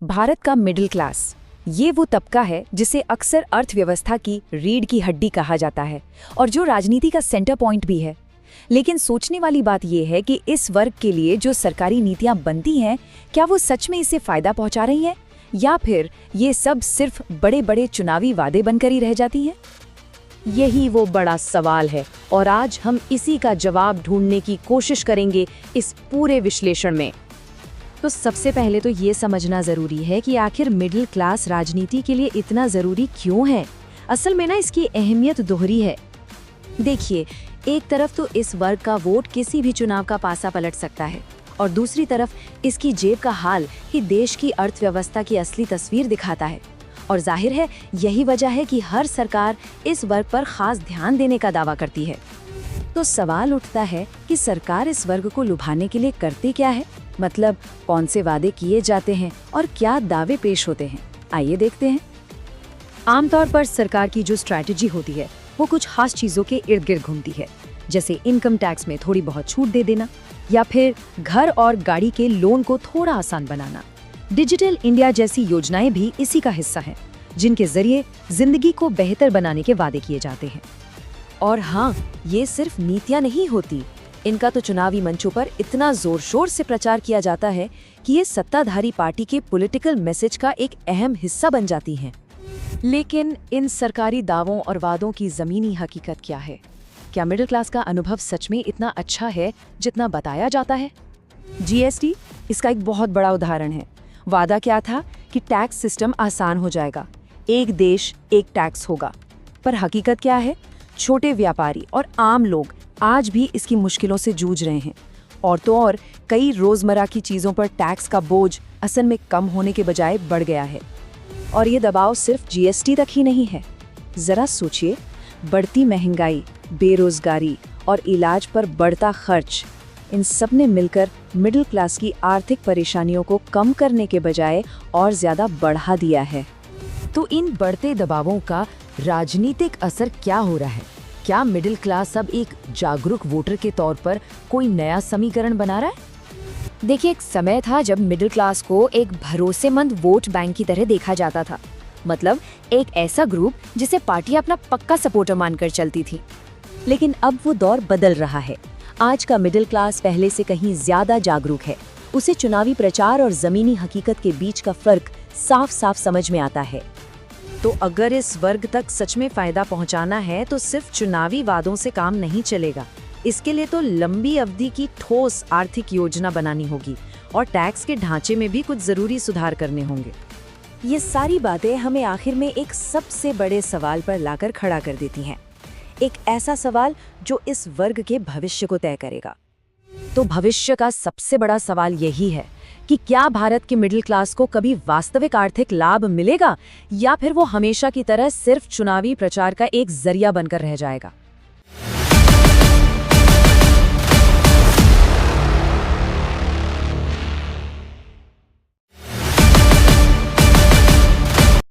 भारत का middle class, ये वो तबका है जिसे अक्सर अर्थव्यवस्था की रीढ़ की हड्डी कहा जाता है और जो राजनीति का सेंटर पॉइंट भी है। लेकिन सोचने वाली बात यह है कि इस वर्ग के लिए जो सरकारी नीतियां बनती हैं, क्या वो सच में इसे फायदा पहुंचा रही हैं या फिर ये सब सिर्फ बड़े बड़े चुनावी वादे बनकर ही रह जाती हैं? यही वो बड़ा सवाल है और आज हम इसी का जवाब ढूंढने की कोशिश करेंगे इस पूरे विश्लेषण में। तो सबसे पहले तो ये समझना जरूरी है कि आखिर मिडिल क्लास राजनीति के लिए इतना जरूरी क्यों है। असल में ना इसकी अहमियत दोहरी है। देखिए, एक तरफ तो इस वर्ग का वोट किसी भी चुनाव का पासा पलट सकता है और दूसरी तरफ इसकी जेब का हाल ही देश की अर्थव्यवस्था की असली तस्वीर दिखाता है। और जाहिर है यही वजह है कि हर सरकार इस वर्ग पर खास ध्यान देने का दावा करती है। तो सवाल उठता है कि सरकार इस वर्ग को लुभाने के लिए करती क्या है, मतलब कौन से वादे किए जाते हैं और क्या दावे पेश होते हैं। आइए देखते हैं। आमतौर पर सरकार की जो स्ट्रैटेजी होती है वो कुछ खास चीजों के इर्द गिर्द घूमती है, जैसे इनकम टैक्स में थोड़ी बहुत छूट दे देना या फिर घर और गाड़ी के लोन को थोड़ा आसान बनाना। डिजिटल इंडिया जैसी योजनाएं भी इसी का हिस्सा हैं, जिनके जरिए जिंदगी को बेहतर बनाने के वादे किए जाते हैं। और हाँ, ये सिर्फ नीतियां नहीं होती, इनका तो चुनावी मंचों पर इतना जोर शोर से प्रचार किया जाता है कि ये सत्ताधारी पार्टी के पॉलिटिकल मैसेज का एक अहम हिस्सा बन जाती हैं। लेकिन इन सरकारी दावों और वादों की जमीनी हकीकत क्या है? क्या मिडिल क्लास का अनुभव सच में इतना अच्छा है जितना बताया जाता है? जीएसटी इसका एक बहुत बड़ा उदाहरण है। वादा क्या था कि टैक्स सिस्टम आसान हो जाएगा, एक देश एक टैक्स होगा, पर हकीकत क्या है? छोटे व्यापारी और आम लोग आज भी इसकी मुश्किलों से जूझ रहे हैं। और तो और कई रोजमर्रा की चीजों पर टैक्स का बोझ असल में कम होने के बजाय बढ़ गया है। और ये दबाव सिर्फ जीएसटी तक ही नहीं है। जरा सोचिए, बढ़ती महंगाई, बेरोजगारी और इलाज पर बढ़ता खर्च, इन सब ने मिलकर मिडिल क्लास की आर्थिक परेशानियों को कम करने के बजाय और ज्यादा बढ़ा दिया है। तो इन बढ़ते दबावों का राजनीतिक असर क्या हो रहा है? क्या मिडिल क्लास अब एक जागरूक वोटर के तौर पर कोई नया समीकरण बना रहा है? देखिए, एक समय था जब मिडिल क्लास को एक भरोसेमंद वोट बैंक की तरह देखा जाता था, मतलब एक ऐसा ग्रुप जिसे पार्टी अपना पक्का सपोर्टर मानकर चलती थी। लेकिन अब वो दौर बदल रहा है। आज का मिडिल क्लास पहले से कहीं ज्यादा जागरूक है। उसे चुनावी प्रचार और जमीनी हकीकत के बीच का फर्क साफ साफ समझ में आता है। तो अगर इस वर्ग तक सच में फायदा पहुंचाना है तो सिर्फ चुनावी वादों से काम नहीं चलेगा। इसके लिए तो लंबी अवधि की ठोस आर्थिक योजना बनानी होगी और टैक्स के ढांचे में भी कुछ जरूरी सुधार करने होंगे। ये सारी बातें हमें आखिर में एक सबसे बड़े सवाल पर लाकर खड़ा कर देती हैं, एक ऐसा सवाल जो इस वर्ग के भविष्य को तय करेगा। तो भविष्य का सबसे बड़ा सवाल यही है कि क्या भारत के मिडिल क्लास को कभी वास्तविक आर्थिक लाभ मिलेगा या फिर वो हमेशा की तरह सिर्फ चुनावी प्रचार का एक जरिया बनकर रह जाएगा।